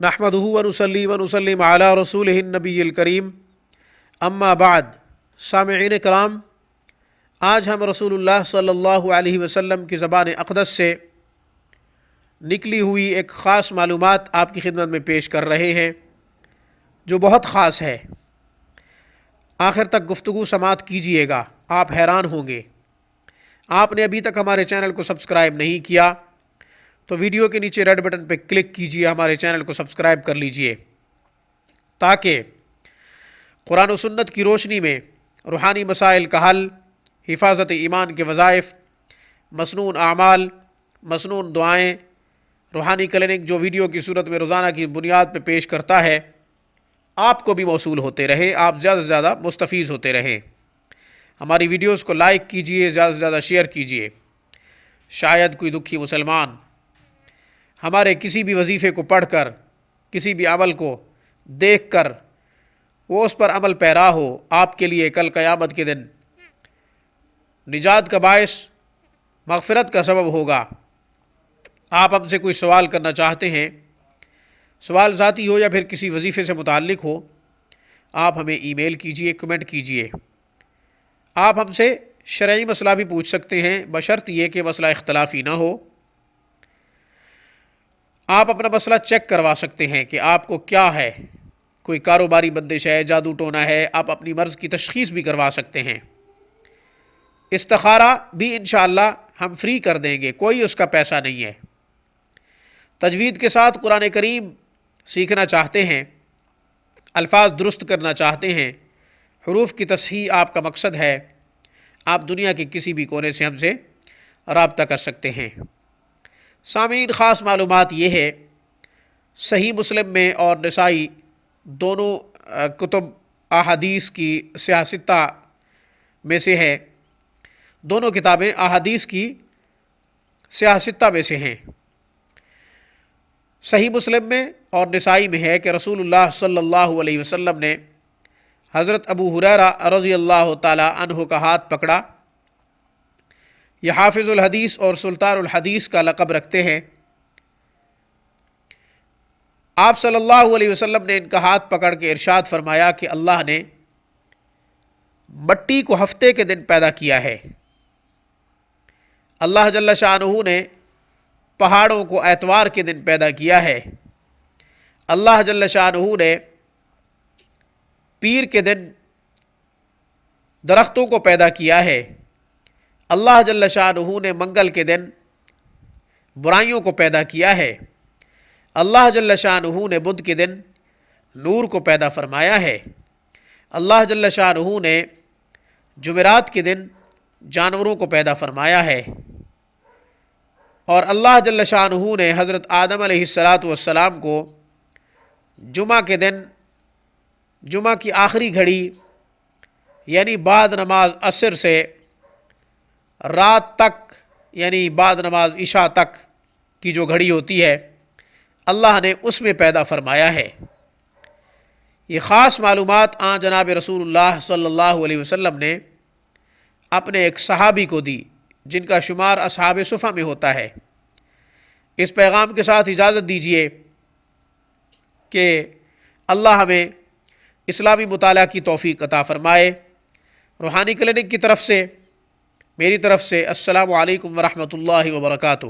نحمدہ ونصلی ونسلم علی رسولہ النبی الکریم اما بعد۔ سامعین کرام، آج ہم رسول اللہ صلی اللہ علیہ وسلم کی زبان اقدس سے نکلی ہوئی ایک خاص معلومات آپ کی خدمت میں پیش کر رہے ہیں جو بہت خاص ہے۔ آخر تک گفتگو سماعت کیجئے گا، آپ حیران ہوں گے۔ آپ نے ابھی تک ہمارے چینل کو سبسکرائب نہیں کیا تو ویڈیو کے نیچے ریڈ بٹن پہ کلک کیجئے، ہمارے چینل کو سبسکرائب کر لیجئے تاکہ قرآن و سنت کی روشنی میں روحانی مسائل کا حل، حفاظت ایمان کے وظائف، مسنون اعمال، مسنون دعائیں، روحانی کلینک جو ویڈیو کی صورت میں روزانہ کی بنیاد پہ پیش کرتا ہے، آپ کو بھی موصول ہوتے رہے، آپ زیادہ سے زیادہ مستفیض ہوتے رہیں۔ ہماری ویڈیوز کو لائک کیجئے، زیادہ سے زیادہ شیئر کیجئے۔ شاید کوئی دکھی مسلمان ہمارے کسی بھی وظیفے کو پڑھ کر، کسی بھی عمل کو دیکھ کر وہ اس پر عمل پیرا ہو، آپ کے لیے کل قیامت کے دن نجات کا باعث، مغفرت کا سبب ہوگا۔ آپ ہم سے کوئی سوال کرنا چاہتے ہیں، سوال ذاتی ہو یا پھر کسی وظیفے سے متعلق ہو، آپ ہمیں ای میل کیجئے، کمنٹ کیجئے۔ آپ ہم سے شرعی مسئلہ بھی پوچھ سکتے ہیں، بشرط یہ کہ مسئلہ اختلافی نہ ہو۔ آپ اپنا مسئلہ چیک کروا سکتے ہیں کہ آپ کو کیا ہے، کوئی کاروباری بندش ہے، جادو ٹونا ہے، آپ اپنی مرض کی تشخیص بھی کروا سکتے ہیں۔ استخارہ بھی انشاءاللہ ہم فری کر دیں گے، کوئی اس کا پیسہ نہیں ہے۔ تجوید کے ساتھ قرآن کریم سیکھنا چاہتے ہیں، الفاظ درست کرنا چاہتے ہیں، حروف کی تصحیح آپ کا مقصد ہے، آپ دنیا کے کسی بھی کونے سے ہم سے رابطہ کر سکتے ہیں۔ سامعین، خاص معلومات یہ ہے، صحیح مسلم میں اور نسائی دونوں کتب احادیث کی سیاہ ستہ میں سے ہے، دونوں کتابیں احادیث کی سیاہ ستہ میں سے ہیں۔ صحیح مسلم میں اور نسائی میں ہے کہ رسول اللہ صلی اللہ علیہ وسلم نے حضرت ابو ہریرہ رضی اللہ تعالی عنہ کا ہاتھ پکڑا۔ یہ حافظ الحدیث اور سلطان الحدیث کا لقب رکھتے ہیں۔ آپ صلی اللہ علیہ وسلم نے ان کا ہاتھ پکڑ کے ارشاد فرمایا کہ اللہ نے مٹی کو ہفتے کے دن پیدا کیا ہے، اللہ جل شانہ نے پہاڑوں کو اتوار کے دن پیدا کیا ہے، اللہ جل شانہ نے پیر کے دن درختوں کو پیدا کیا ہے، اللہ جل شانہ نے منگل کے دن برائیوں کو پیدا کیا ہے، اللہ جل شانہ نے بدھ کے دن نور کو پیدا فرمایا ہے، اللہ جل شانہ نے جمعرات کے دن جانوروں کو پیدا فرمایا ہے، اور اللہ جل شانہ نے حضرت آدم علیہ السلام کو جمعہ کے دن، جمعہ کی آخری گھڑی یعنی بعد نماز عصر سے رات تک، یعنی بعد نماز عشاء تک کی جو گھڑی ہوتی ہے، اللہ نے اس میں پیدا فرمایا ہے۔ یہ خاص معلومات جناب رسول اللہ صلی اللہ علیہ وسلم نے اپنے ایک صحابی کو دی جن کا شمار اصحاب صفہ میں ہوتا ہے۔ اس پیغام کے ساتھ اجازت دیجیے کہ اللہ ہمیں اسلامی مطالعہ کی توفیق عطا فرمائے۔ روحانی کلینک کی طرف سے، میری طرف سے السلام علیکم ورحمۃ اللہ وبرکاتہ۔